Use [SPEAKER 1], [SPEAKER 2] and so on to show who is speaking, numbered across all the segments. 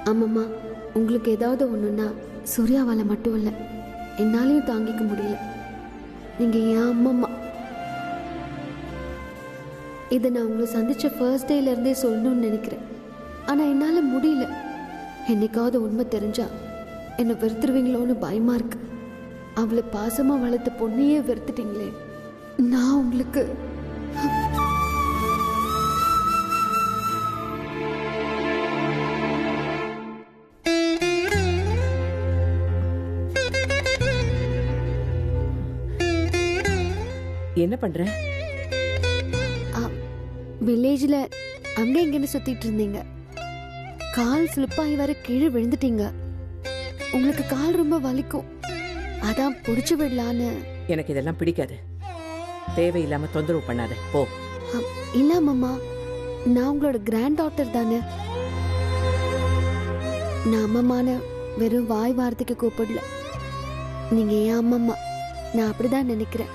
[SPEAKER 1] ஆமாம்மா, உங்களுக்கு ஏதாவது ஒன்றுன்னா சூர்யாவால் மட்டும் இல்லை, என்னாலையும் தாங்கிக்க முடியல. நீங்கள் என் அம்மம்மா. இதை நான் உங்களை சந்தித்த ஃபர்ஸ்ட் டேலேருந்தே சொல்லணும்னு நினைக்கிறேன். ஆனால் என்னால் முடியல. என்னைக்காவது உண்மை தெரிஞ்சா என்னை வெறுத்துருவீங்களோன்னு பயமா இருக்கு. அவளை பாசமாக வளர்த்த பொண்ணையே வெறுத்துட்டீங்களே. நான் உங்களுக்கு
[SPEAKER 2] என்ன பண்ற?
[SPEAKER 1] வில்லேஜ்ல அங்க எங்கன்னு சுத்திட்டு இருந்தீங்க. கால் ஸ்லிப்பாகி வர கீழே விழுந்துட்டீங்க. உங்களுக்கு கால் ரொம்ப வலிக்கும், அதான் புடிச்சு விடலான்னு.
[SPEAKER 2] எனக்கு இதெல்லாம் பிடிக்காது. தேவையில்லாம தொந்தரவு பண்ணாத, போ.
[SPEAKER 1] இல்ல மாமா, நான் உங்களோட கிராண்ட் டாட்டர் தானே. நான் அம்மம்மான வெறும் வாய் வார்த்தைக்கு கூப்பிடல. நீங்க ஏன் அம்மம்மா, நான் அப்படிதான் நினைக்கிறேன்.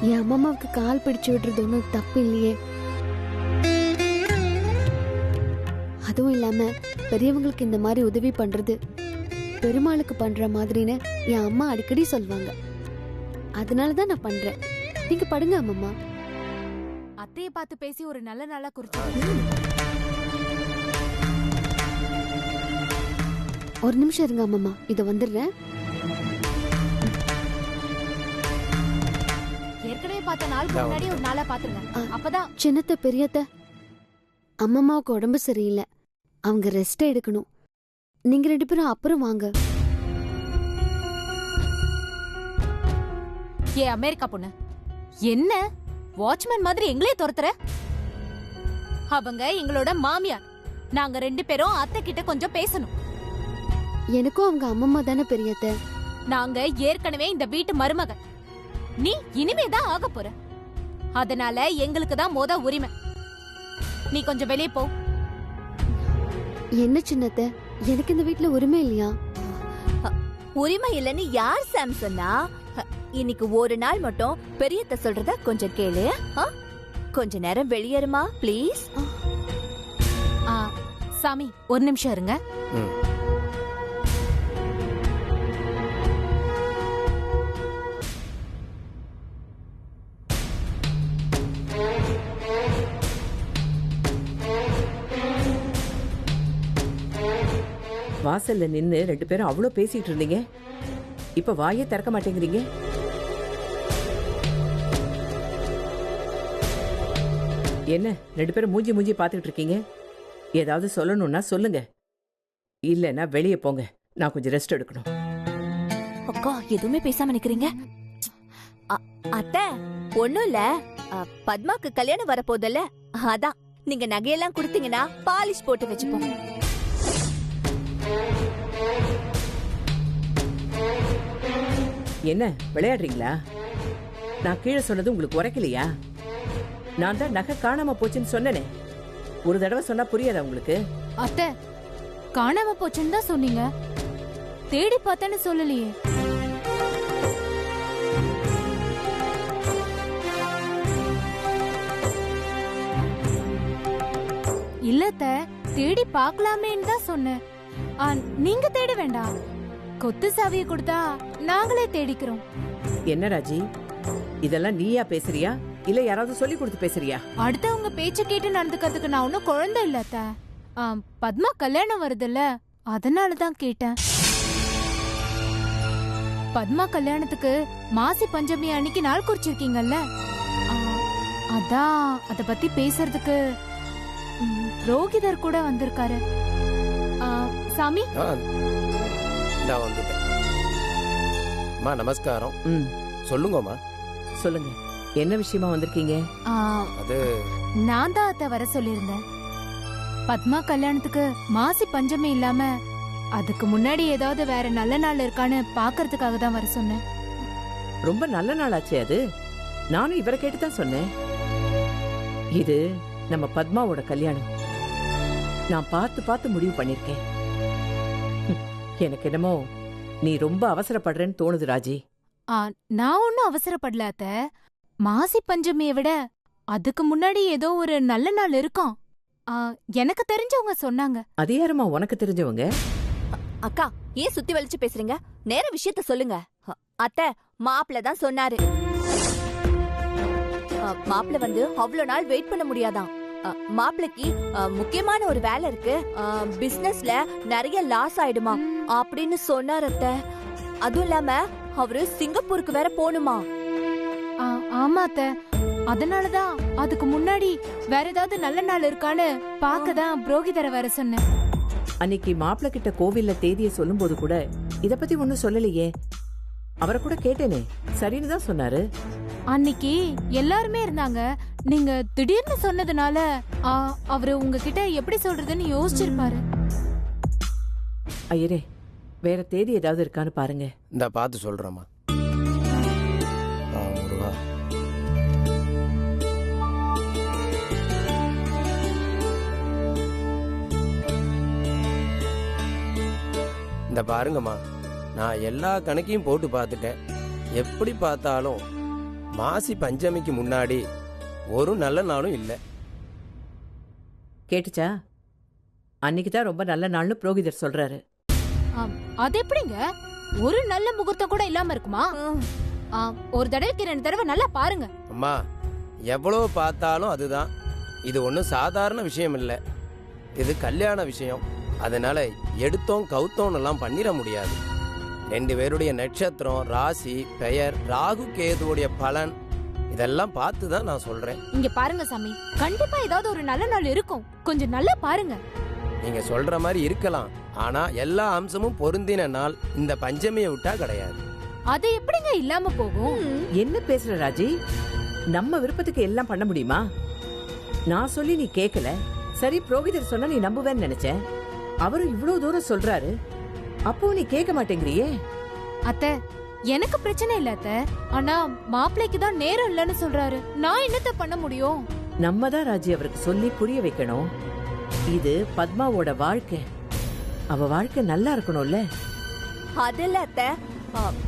[SPEAKER 1] என் அம்மாவுக்கு கால் பிடிச்சு விடுறது ஒன்றும் தப்பு இல்லையே. அதுவும் இல்லாம பெரியவங்களுக்கு இந்த மாதிரி உதவி பண்றது பெருமாளுக்கு பண்ற மாதிரின்னு என் அம்மா அடிக்கடி சொல்லுவாங்க. அதனாலதான் நான் பண்றேன். நீங்க படுங்க அம்மம்மா.
[SPEAKER 3] அத்தையை பார்த்து பேசி ஒரு நல்ல நாளா குறிச்சு.
[SPEAKER 1] ஒரு நிமிஷம் இருங்க அம்மம்மா, இத வந்துடுறேன்.
[SPEAKER 3] ஏற்கனவே பார்த்த நாளுக்கு முன்னாடி ஒரு நாளா பாத்துருங்க. அப்பதான்
[SPEAKER 1] சின்னத்த பெரியத்த அம்மம்மாவுக்கு உடம்பு சரியில்லை, அவங்க ரெஸ்ட் எடுக்கணும். நீங்க 2 பேரும் அப்புறம் வாங்க.
[SPEAKER 3] ஏ அமெரிக்கா பொண்ணு, என்ன வாட்ச்மேன் மாதிரி எங்களே துரத்துற? அவங்க எங்களோட மாமியார். நாங்க 2 பேரும் அத்தை கிட்ட கொஞ்சம் பேசணும்.
[SPEAKER 1] எனக்கும் அவங்க அம்மம்மா தானே பெரியத்த.
[SPEAKER 3] நாங்க ஏற்கனவே இந்த வீட்டு மருமகன், நீ இனிமேதான் ஆக போற. அதனால எங்களுக்கு தான் உரிமை. நீ கொஞ்சம் வெளியே போ.
[SPEAKER 1] என்ன சின்னத்த, எனக்கு இந்த வீட்டுல உரிமை இல்லையா?
[SPEAKER 4] உரிமை இல்லன்னு யார் சாம் சொன்னா? இன்னைக்கு ஒரு நாள் மட்டும் பெரியத்த சொல்றத கொஞ்சம் கேளு. கொஞ்ச நேரம் வெளியேறுமா ப்ளீஸ்.
[SPEAKER 3] சாமி, ஒரு நிமிஷம் இருங்க.
[SPEAKER 2] வாசல்ல நின்னு 2 பேரும் அவ்வளவு பேசிட்டு இருந்தீங்க, இப்ப வாயே திறக்க மாட்டேங்கிறீங்க. என்ன 2 பேரும் மூஞ்சி மூஞ்சி பாத்துக்கிட்டு இருக்கீங்க? ஏதாவது சொல்லணும்னா சொல்லுங்க, இல்லன்னா வெளியே போங்க. நான் கொஞ்சம் ரெஸ்ட் எடுக்கணும்.
[SPEAKER 4] அக்கா எதுவுமே பேசாம நிக்கிறீங்க? அத்தை ஒண்ணும் இல்ல, பத்மாக்கு கல்யாணம் வரப்போதல்ல, அதான் நீங்க நகையெல்லாம் கொடுத்தீங்கன்னா பாலிஷ் போட்டு வச்சுப்போம்.
[SPEAKER 2] என்ன விளையாடுறீங்களா? நான் கீழே சொன்னது உங்களுக்கு உரைக்கலையா? நான் தான் நகை காணாம போச்சுன்னு சொன்னேனே. ஒரு தடவை சொன்னா புரியாதா உங்களுக்கு?
[SPEAKER 3] அத்தை, காணாம போச்சுன்னு தான் சொன்னீங்க, தேடி பார்த்தேன்னு சொல்லலையே. இல்லத்த, தேடி பார்க்கலாமேன்னு தான் சொன்னேன். நீங்க தேட வேண்டாம், கொத்து சாவியை கொடுத்தா நாங்களே தேடிக்கிறோம்.
[SPEAKER 2] என்ன ராஜி, இதெல்லாம் நீயா பேசுறியா இல்ல யாராவது சொல்லி கொடுத்து பேசுறியா?
[SPEAKER 3] அடுத்தவங்க பேச்ச கேட்டு நடந்துக்கிறதுக்கு நான் ஒன்னும் குழந்தை இல்லத்த. பத்மா கல்யாணம் வருதுல்ல, அதனாலதான் கேட்டேன். பத்மா கல்யாணத்துக்கு மாசி பஞ்சமி அன்னைக்கு நாள் குறிச்சிருக்கீங்கல்ல, அதான் அத பத்தி பேசுறதுக்கு ரோகிதர் கூட வந்திருக்காரு. சாமி,
[SPEAKER 5] நான் வந்துட்டேன். அம்மா நமஸ்காரம். சொல்லுங்கம்மா.
[SPEAKER 2] சொல்லுங்க, என்ன விஷயமா வந்திருக்கீங்க?
[SPEAKER 5] அது
[SPEAKER 3] நான் தான் அத்தை வர சொல்லியிருந்தேன். பத்மா கல்யாணத்துக்கு மாசி பஞ்சமி இல்லாம அதுக்கு முன்னாடி ஏதாவது வேற நல்ல நாள் இருக்கான்னு பாக்குறதுக்காக தான் வர சொன்னேன்.
[SPEAKER 2] ரொம்ப நல்ல நாளாச்சே அது. நானும் இவரை கேட்டுதான் சொன்னேன். இது நம்ம பத்மாவோட கல்யாணம். நான் பார்த்து பார்த்து முடிவு பண்ணிருக்கேன். எனக்கு என்னமோ நீ ரொம்ப அவசரப்படுறேன்னு தோணுது ராஜி.
[SPEAKER 3] நான் ஒன்னும் அவசரப்படல அத்தை. மாசி பஞ்சமியை விட அதுக்கு முன்னாடி ஏதோ ஒரு நல்ல நாள் இருக்கும். எனக்கு தெரிஞ்சவங்க சொன்னாங்க.
[SPEAKER 2] அது யாருமா உனக்கு தெரிஞ்சவங்க?
[SPEAKER 4] அக்கா ஏன் சுத்தி வலிச்சு பேசுறீங்க? நேர விஷயத்த சொல்லுங்க. அத்தை, மாப்பிள்ள தான் சொன்னாரு. மாப்பிள்ள வந்து அவ்வளவு நாள் வெயிட் பண்ண முடியாதான். மாப்பிளைக்கு முக்கியமான ஒரு வேலை இருக்கு, பிசினஸ்ல நிறைய லாஸ் ஆயிடுமா அப்படின்னு சொன்னார் அத்தை. அதுவும் இல்லாம அவரு சிங்கப்பூருக்கு வேற போணுமா.
[SPEAKER 3] ஆமா அத்தை, அதனாலதான் அதுக்கு முன்னாடி வேற ஏதாவது நல்ல நாள் இருக்கான்னு பாக்கதான் புரோகிதரை வர சொன்னேன்.
[SPEAKER 2] அன்னைக்கு மாப்பிள்ள கிட்ட கோவில்ல தேதியை சொல்லும் போது கூட இத பத்தி ஒண்ணும் சொல்லலையே. அவரை கூட கேட்டேனே, சரின்னு தான் சொன்னாரு.
[SPEAKER 3] அன்னைக்கு எல்லாருமே இருந்தாங்க. நீங்க திடீர்னு சொன்னதுனால அவரு உங்ககிட்ட எப்படி சொல்றதுன்னு யோசிச்சிருப்பாரு.
[SPEAKER 2] ஐயரே, வேற தேதி ஏதாவது இருக்கான்னு பாருங்க.
[SPEAKER 5] இந்த பார்த்து சொல்றேம்மா. முருகா, இந்த பாருங்கம்மா, நான் எல்லா கணக்கையும் போட்டு பார்த்துட்டேன். எப்படி பார்த்தாலும் மாசி பஞ்சமிக்கு முன்னாடி ஒரு நல்ல நாளும் இல்லை.
[SPEAKER 2] கேட்டுச்சா? அன்னைக்கு தான் ரொம்ப நல்ல நாள்னு புரோகிதர் சொல்றாரு.
[SPEAKER 3] அது எப்படிங்க? ஒரு நல்ல முகூர்த்தம் கூட இல்லாம இருக்குமா? ஒரு தடவைக்கு 2 தடவை நல்லா பாருங்க.
[SPEAKER 5] அம்மா, எவ்வளவு பார்த்தாலும் அதுதான். இது ஒன்றும் சாதாரண விஷயம் இல்லை, இது கல்யாண விஷயம். அதனால எடுத்தோம் கவுத்தோம் எல்லாம் பண்ணிட முடியாது. 2 பேருடைய நட்சத்திரம், ராசி, பெயர், ராகு கேதுவுடைய பலன் இதெல்லாம் பார்த்து தான் நான் சொல்றேன்.
[SPEAKER 3] இங்க பாருங்க சாமி, கண்டிப்பா ஏதாவது ஒரு நல்ல நாள் இருக்கும். கொஞ்சம் நல்லா பாருங்க.
[SPEAKER 5] நீங்க சொல்ற மாதிரி இருக்கலாம், ஆனா எல்லா அம்சமும் பொருந்தின நாள் இந்த பஞ்சமியை விட்டா கிடையாது.
[SPEAKER 3] அது எப்படிங்க இல்லாம போகும்?
[SPEAKER 2] என்ன பேசுற ராஜி? நம்ம விருப்பத்துக்கு எல்லாம் பண்ண முடியுமா? நான் சொல்லி நீ கேட்கல. சரி, புரோகிதர் சொன்னா நீ நம்புவேன்னு நினைச்சேன். அவரும் இவ்வளவு தூரம் சொல்றாரு, அப்போ நீ கேட்க மாட்டேங்கிறியே.
[SPEAKER 3] அத்தை, எனக்கு பிரச்சனை இல்ல அத்தை. ஆனா மாப்பிள்ளைக்கு தான் நேரம் இல்லன்னு சொல்றாரு. நான் என்னத்த பண்ண முடியும்?
[SPEAKER 2] நம்ம தான் ராஜி அவருக்கு சொல்லி புரிய வைக்கணும். இது பத்மாவோட வாழ்க்கை, அவ வாழ்க்கை நல்லா இருக்கணும்ல.
[SPEAKER 4] அதுல அத்தை,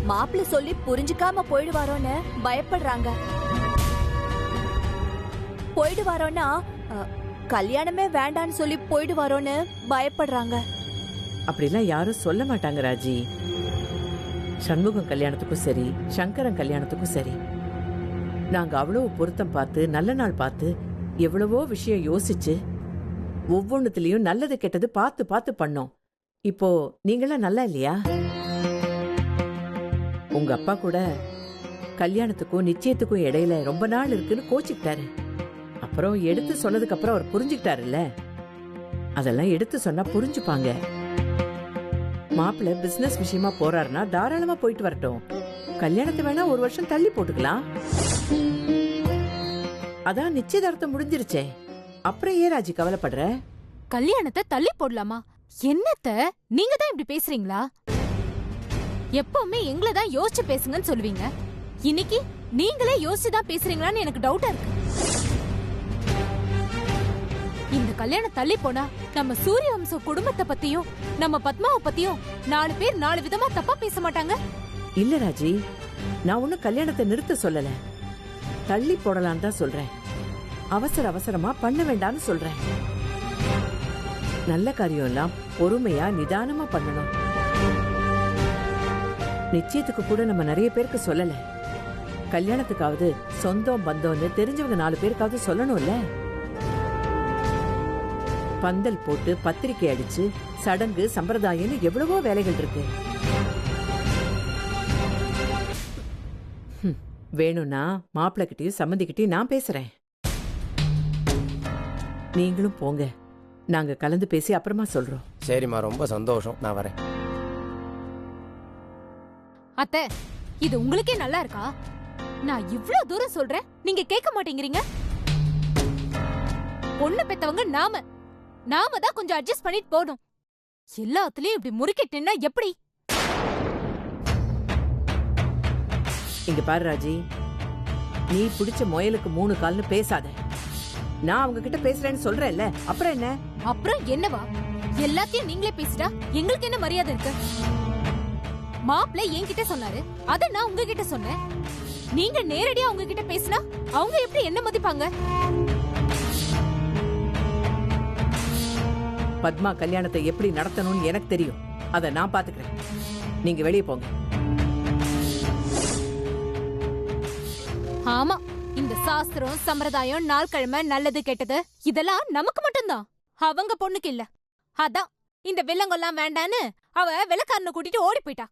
[SPEAKER 4] மாப்பிள்ள சொல்லி புரிஞ்சுக்காம போயிடுவாரோன்னு பயப்படுறாங்க. போயிடுவாரோன்னா கல்யாணமே வேண்டான்னு சொல்லி போயிடுவாரோன்னு பயப்படுறாங்க.
[SPEAKER 2] அப்படிலாம் யாரும் சொல்ல மாட்டாங்க ராஜி. சண்முகம் கல்யாணத்துக்கும் சரி, சங்கரன் கல்யாணத்துக்கும் சரி, நாங்க அவ்வளவு பொருத்தம் பார்த்து நல்ல நாள் பார்த்து எவ்வளவோ விஷயம் யோசிச்சு ஒவ்வொன்னுலயும் நல்லது கெட்டது பார்த்து பார்த்து பண்ணோம். இப்போ நீங்களாம் நல்லா இல்லையா? உங்க அப்பா கூட கல்யாணத்துக்கும் நிச்சயத்துக்கும் இடையில ரொம்ப நாள் இருக்குன்னு கோச்சிக்கிட்டாரு. அப்புறம் எடுத்து சொன்னதுக்கு அப்புறம் அவர் புரிஞ்சுக்கிட்டாருல்ல. அதெல்லாம் எடுத்து சொன்னா புரிஞ்சுப்பாங்க. மாப்பிள்ள பிசினஸ் விஷயமா போறாருன்னா தாராளமா போயிட்டு வரட்டும். கல்யாணத்தை வேணா ஒரு வருஷம் தள்ளி போட்டுக்கலாம். அதான் நிச்சயதார்த்தம் முடிஞ்சிருச்சே, அப்புறம் ஏன் ராஜி கவலைப்படுற?
[SPEAKER 3] கல்யாணத்தை தள்ளி போடலாமா? என்னத்த நீங்க தான் இப்படி பேசுறீங்களா? எப்பவுமே எங்களை தான் யோசிச்சு பேசுங்கன்னு சொல்லுவீங்க. இன்னைக்கு நீங்களே யோசிச்சு தான் பேசுறீங்களான்னு எனக்கு டவுட்டா இருக்கு. இந்த கல்யாணம் தள்ளி போனா நம்ம சூரிய வம்ச குடும்பத்தை பத்தியும் நம்ம பத்மாவை பத்தியும் 4 பேர் 4 விதமா தப்பா பேச மாட்டாங்க?
[SPEAKER 2] இல்ல ராஜி, நான் ஒன்னும் கல்யாணத்தை நிறுத்த சொல்லல, தள்ளி போடலான்னு தான் சொல்றேன். அவசரமா பண்ண வேண்டாம்னு சொல்றேன். நல்ல காரியம் எல்லாம் பொறுமையா நிதானமா பண்ணணும். நிச்சயத்துக்கு கூட நம்ம நிறைய பேருக்கு சொல்லல. கல்யாணத்துக்காவது சொந்தம் பந்தம்னு தெரிஞ்சவங்க 4 பேருக்காவது சொல்லணும்ல. பந்தல் போட்டு பத்திரிக்கை அடிச்சு சடங்கு சம்பிரதாயம்னு எவ்வளவோ வேலைகள் இருக்கு. வேணும்னா மாப்பிள்ளை கிட்டயும் சம்மந்திக்கிட்டையும் நான் பேசுறேன். நீங்களும் போங்க, நாங்க கலந்து பேசி அப்புறமா சொல்றோம்.
[SPEAKER 5] சரிம்மா, ரொம்ப சந்தோஷம், நான் வரேன்.
[SPEAKER 3] அத்தை, இது உங்களுக்கே நல்லா இருக்கா? நான் இவ்ளோ தூரம் சொல்றேன், நீங்க கேட்க மாட்டேங்கிறீங்க. பொண்ணு பெத்தவங்க நாம தான் கொஞ்சம் அட்ஜஸ்ட் பண்ணிட்டு போகணும். எல்லாத்துலயும் இப்படி முறுக்கிட்டேன்னா எப்படி?
[SPEAKER 2] இங்க பாரு ராஜி, நீ பிடிச்ச முயலுக்கு 3 கால்னு பேசாத. நான் அவங்க கிட்ட பேசுறேன்னு சொல்றேன்ல, அப்புறம் என்ன?
[SPEAKER 3] அப்புறம் என்னவா? எல்லாத்தையும் நீங்களே பேசிட்டா எங்களுக்கு என்ன மரியாதை இருக்கு? மாப்பிள்ளை என்கிட்ட சொன்னாரு, அத நான் உங்ககிட்ட சொன்னேன். நீங்க நேரடியா உங்ககிட்ட பேசினா அவங்க எப்படி என்ன மதிப்பாங்க?
[SPEAKER 2] பத்மா கல்யாணத்தை எப்படி நடத்தணும்னு எனக்கு தெரியும். அதை நான் பாத்துக்கிறேன். நீங்க வெளியே போங்க.
[SPEAKER 3] ஆமா, இந்த சாஸ்திரம் சம்பிரதாயம் நாள்கிழமை நல்லது கெட்டது இதெல்லாம் நமக்கு மட்டும்தான், அவங்க பொண்ணுக்கு இல்ல. அதான் இந்த வில்லங்கெல்லாம் வேண்டான்னு அவ வெள்ளக்காரனை கூட்டிட்டு ஓடி போயிட்டா.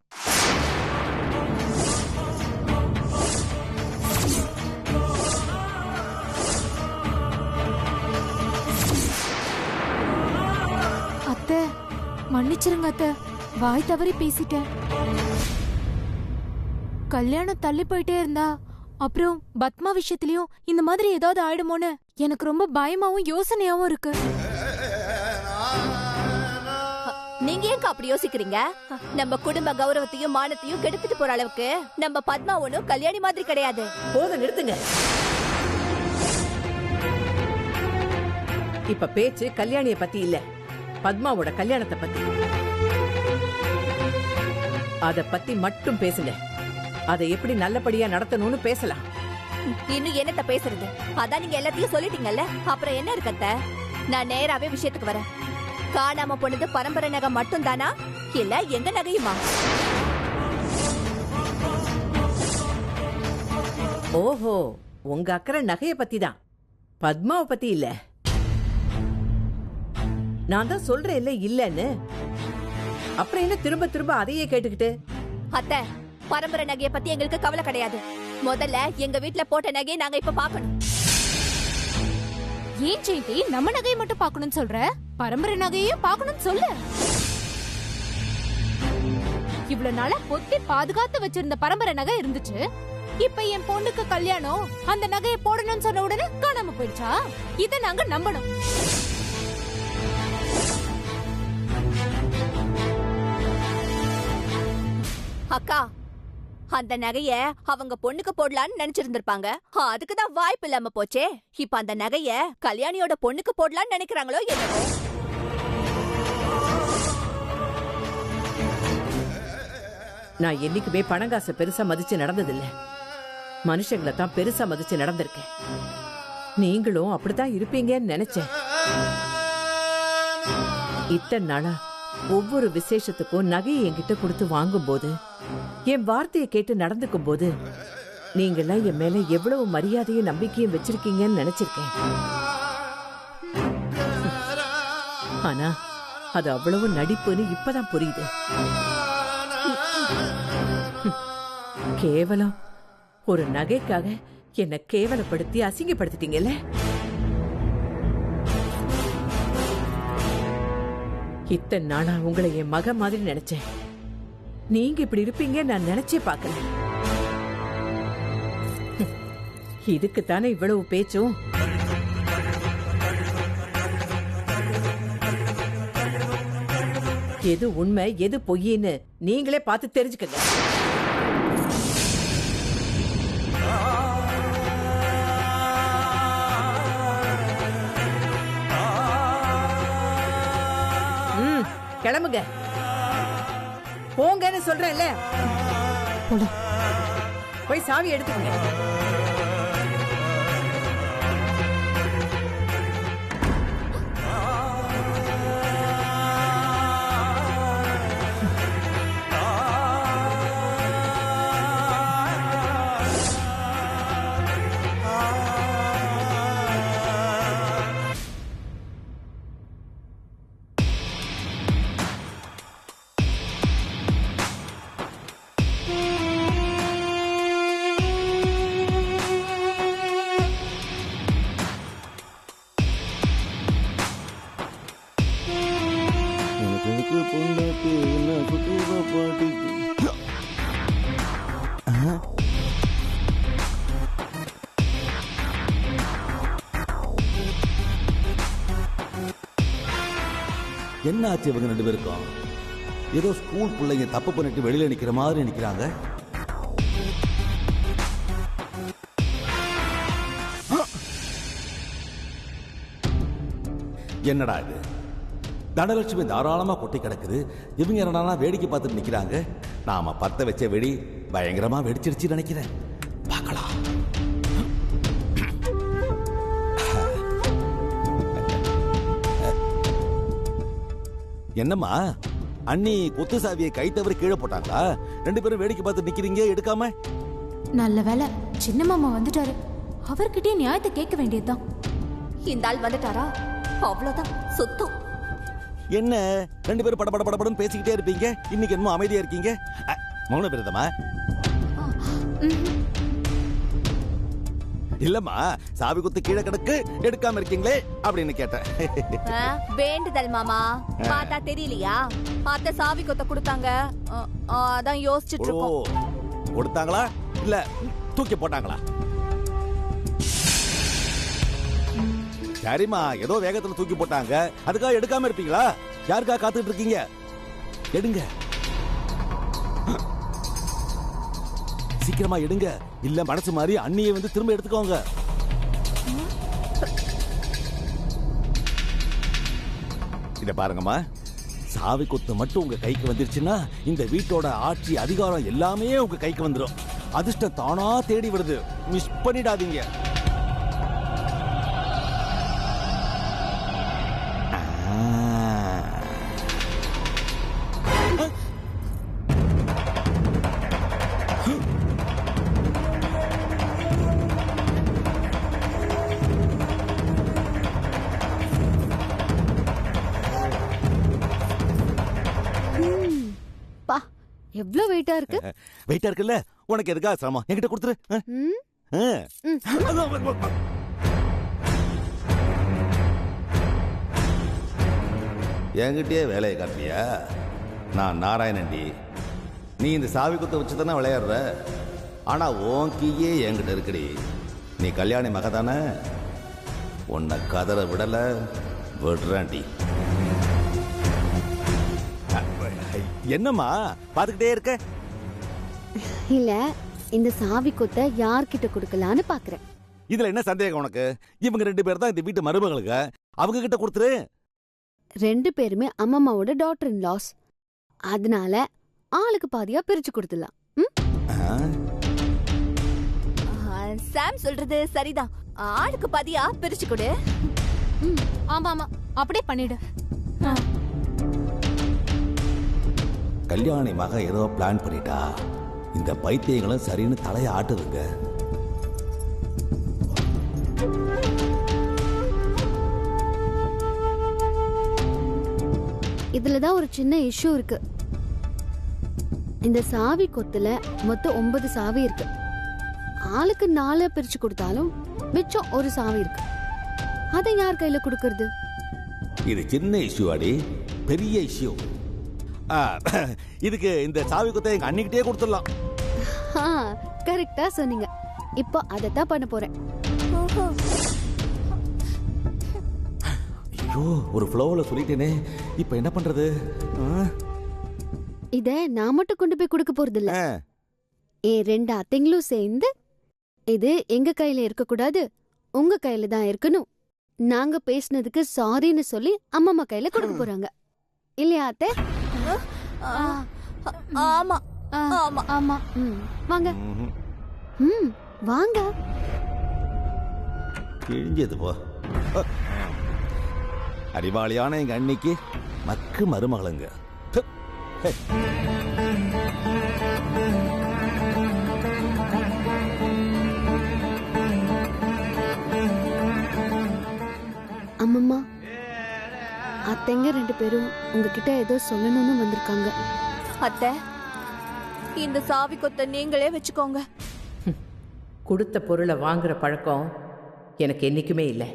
[SPEAKER 3] அத்தை மன்னிச்சிருங்க அத்தை, வாய் தவறி பேசிட்டேன். கல்யாணம் தள்ளி போயிட்டே இருந்தா அப்புறம் பத்மா விஷயத்திலயும் இந்த மாதிரி ஏதாவது ஆயிடுமோன்னு எனக்கு ரொம்ப பயமாவும் யோசனையாவும் இருக்கு.
[SPEAKER 4] நீங்க ஏங்க அப்படி யோசிக்கிறீங்க? நம்ம குடும்ப கௌரவத்தையும் மானத்தையும் கெடுத்துட்டு போற அளவுக்கு நம்ம பத்மா ஒண்ணும் கல்யாணி மாதிரி கிடையாது.
[SPEAKER 2] போதும், நிறுத்துங்க. இப்ப பேச்சு கல்யாணிய பத்தி இல்ல, பத்மாவோட கல்யாணத்தை பத்தி. அத பத்தி மட்டும் பேசுங்க. அதை எப்படி நல்லபடியா நடத்தணும்னு பேசலாம்.
[SPEAKER 4] இன்னும் என்னத்த பேசுறது? அதான் நீங்க எல்லாத்தையும் சொல்லிட்டீங்கல்ல, அப்புறம் என்ன இருக்கத்த? நான் நேராவே விஷயத்துக்கு வரேன். காணாம போனது பரம்பரை நகை மட்டும் தானா, இல்ல எங்க நகையுமா?
[SPEAKER 2] ஓஹோ, உங்க அக்கறை நகைய பத்தி தான், பத்மாவை பத்தி இல்ல. நான் தான் சொல்றேன் இல்ல இல்லன்னு. அப்புறம் என்ன திரும்ப திரும்ப அதையே கேட்டுக்கிட்டு?
[SPEAKER 4] அத்தை, பரம்பரை நகையை பத்தி எங்களுக்கு கவலை கிடையாது. முதல்ல எங்க வீட்ல போட்ட நகையை நாங்க இப்ப பாக்கணும்.
[SPEAKER 3] ஏன் ஜெயந்தி நம்ம நகையை மட்டும் பாக்கணும்னு சொல்ற? பரம்பரை நகையையும் பாக்கணும்னு சொல்லு. இவ்வளவு நாளா பொத்தி பாதுகாத்து வச்சிருந்த பரம்பரை நகை இருந்துச்சு. இப்ப என் பொண்ணுக்கு கல்யாணம், அந்த நகையை போடணும்னு சொன்ன உடனே காணாம போயிடுச்சா? இத நாங்க நம்பணும்.
[SPEAKER 4] அக்கா, அந்த நகைய அவங்க பொண்ணுக்கு போடலான்னு நினைச்சிருந்திருப்பாங்க. அதுக்குதான் வாய்ப்பு இல்லாம போச்சே. இப்ப அந்த நகைய கல்யாணியோட பொண்ணுக்கு போடலான்னு நினைக்கிறாங்களோ என்னவோ.
[SPEAKER 2] நான் என்னைக்குமே பணங்காசை பெருசா மதிச்சு நடந்ததில்ல. மனுஷங்களை தான் பெருசா மதிச்சு நடந்திருக்கேன். நீங்களும் அப்படித்தான் இருப்பீங்கன்னு நினைச்சேன். இத்தனை நாளா ஒவ்வொரு விசேஷத்துக்கும் நகையை என்கிட்ட கொடுத்து வாங்கும் போது, என் வார்த்தையை கேட்டு நடந்துக்கும் போது, நீங்கெல்லாம் என் மேல எவ்வளவு மரியாதையும் நம்பிக்கையும் வச்சிருக்கீங்கன்னு நினைச்சிருக்கேன். ஆனா அது அவ்வளவு நடிப்புன்னு இப்பதான் புரியுது. கேவலம் ஒரு நகைக்காக என்னை கேவலப்படுத்தி அசிங்கப்படுத்திட்டீங்கல்ல. இத்தனை நாளா உங்களை என் மக மாதிரி நினைச்சேன். நீங்க இப்படி இருப்பீங்க நான் நினைச்சே பார்க்கல. இதுக்குத்தானே இவ்வளவு பேச்சும். எது உண்மை எது பொய்ன்னு நீங்களே பார்த்து தெரிஞ்சுக்கங்க. கிளம்புங்க, போங்கன்னு சொல்றேன்ல. போய் சாவி எடுத்துக்கங்க.
[SPEAKER 6] என்ன ஆச்சு இவங்க ரெண்டு பேருக்கும்? ஏதோ ஸ்கூல் பிள்ளைங்க தப்பு பண்ணிட்டு வெளியில நிக்கிற மாதிரி நிக்கிறாங்க. என்னடா இது? தனலட்சுமி தாராளமா கொட்டி கிடக்குது. இவங்க என்னடா வேடிக்கை பார்த்துட்டு நிக்கிறாங்க. நாம பத்த வச்ச வெடி பயங்கரமா வெடிச்சிருச்சு நினைக்கிறேன். பார்க்கலாம். என்னம்மா அண்ணி கொத்து சாவியை கை தவறி கீழே போட்டாங்களா? 2 பேரும் வேடிக்கை பார்த்து நிக்கிறீங்க எடுக்காம.
[SPEAKER 3] நல்ல வேலை சின்ன மாமா வந்துட்டாரு. அவர்கிட்டயே நியாயத்தை கேட்க வேண்டியதுதான்.
[SPEAKER 4] இந்த ஆள் வந்துட்டாரா அவ்வளவுதான் சுத்தம்.
[SPEAKER 6] என்ன 2 பேரும் பட பட படபடன்னு பேசிக்கிட்டே இருப்பீங்க, இன்னைக்கு என்னமோ அமைதியா இருக்கீங்க? மௌன விரதமா? இல்லம்மா, சாவி குத்து கீழே கிடக்கு எடுக்காம இருக்கீங்களே அப்படின்னு கேட்டேன்.
[SPEAKER 4] வேண்டுதல் மாமா, பார்த்தா தெரியலையா? அத்தை சாவி கொத்த கொடுத்தாங்க, அதான் யோசிச்சுட்டு இருக்கோம்.
[SPEAKER 6] கொடுத்தாங்களா இல்ல தூக்கி போட்டாங்களா? சரிம்மா, ஏதோ வேகத்துல தூக்கி போட்டாங்க, அதுக்காக எடுக்காம இருப்பீங்களா? யாருக்காக காத்துட்டு இருக்கீங்க? எடுங்க, சீக்கிரமா எடுங்க, இல்ல மனசு மாதிரி அண்ணியை வந்து திரும்ப எடுத்துக்கோங்க. இத பாருங்கம்மா, சாவி கொத்து மட்டும் உங்க கைக்கு வந்துருச்சுன்னா இந்த வீட்டோட ஆட்சி அதிகாரம் எல்லாமே உங்க கைக்கு வந்துடும். அதிர்ஷ்டம் தானா தேடி வருது, மிஸ் பண்ணிடாதீங்க.
[SPEAKER 1] பா எவ்ளோ வெயிட்டா இருக்கு.
[SPEAKER 6] வெயிட்டா இருக்குல்ல, உனக்கு எதுக்கா சிரமம்? என்கிட்ட கொடுத்துரு. என்கிட்டயே வேலையை காட்டியா? நான் நாராயணன்டி. நீ இந்த சாவி குத்த வச்சு தானே விளையாடுற, ஆனா உன் கீயே என்கிட்ட இருக்குடி. நீ கல்யாணி மக தானே, உன்னை கதற விடல, விடுறான்டி. என்னம்மா பாத்துக்கிட்டே இருக்க?
[SPEAKER 1] இல்ல, இந்த சாவி கொத்த யார்கிட்ட கொடுக்கலான்னு பாக்குறேன்.
[SPEAKER 6] இதுல என்ன சந்தேகம் உனக்கு? இவங்க 2 பேர் தான் இந்த வீட்டு மருமகளுக்கு, அவங்க கிட்ட கொடுத்துரு.
[SPEAKER 1] 2 பேருமே அம்மம்மாவோட டாட்டர் இன் லாஸ், அதனால ஆளுக்கு பாதியா பிரிச்சு கொடுத்துடலாம்.
[SPEAKER 4] சாம் சொல்றது சரிதான், ஆளுக்கு பாதியா பிரிச்சு கொடு.
[SPEAKER 3] ஆமா ஆமா, அப்படியே பண்ணிடு.
[SPEAKER 6] கல்யாணி மக ஏதோ பிளான் பண்ணிட்டா, இந்த பைத்தியங்களும் சரின்னு தலையை ஆட்டுதுங்க.
[SPEAKER 1] இதுலதான் ஒரு சின்ன இஷ்யூ இருக்கு. இந்த சாவி கொத்துல மொத்தம் 9 சாவி இருக்கு. ஆளுக்கு 4 பிரிச்சு கொடுத்தாலும் மிச்சம் ஒரு சாவி இருக்கு. அதை யார் கையில கொடுக்கறது?
[SPEAKER 6] இது சின்ன இஷ்யூ அடி, பெரிய இஷ்யூ. இதுக்கு இந்த சாவி கொத்தை எங்க அண்ணிக்கிட்டே கொடுத்துடலாம்.
[SPEAKER 1] கரெக்டா சொன்னீங்க. இப்போ அதைத்தான் பண்ண போறேன்.
[SPEAKER 6] ஐயோ, ஒரு ஃப்ளோல சொல்லிட்டேனே, இப்போ என்ன பண்றது?
[SPEAKER 1] இத நான் மட்டும் கொண்டு போய் கொடுக்க போறது இல்ல. 2 அத்தைங்களும் சேர்ந்து, இது எங்க கையில இருக்க கூடாது, உங்க கையில தான் இருக்கணும், நாங்க பேசினதுக்கு சாரின்னு சொல்லி அம்மா கையில கொடுக்க போறாங்க. இல்லையா அத்தை?
[SPEAKER 4] ஆமா ஆமா
[SPEAKER 1] ஆமா. வாங்க. வாங்க.
[SPEAKER 6] கிழிஞ்சது போ. அறிவாளியான எங்க அன்னைக்கு மக்கு மருமகளுங்க.
[SPEAKER 1] அம்மம்மா, அத்தைங்க 2 பேரும் உங்ககிட்ட ஏதோ சொல்லணும்னு வந்திருக்காங்க.
[SPEAKER 4] அத்தை, இந்த சாவி கொத்த நீங்களே வச்சுக்கோங்க.
[SPEAKER 2] கொடுத்த பொருளை வாங்குற பழக்கம் எனக்கு என்னைக்குமே இல்லை.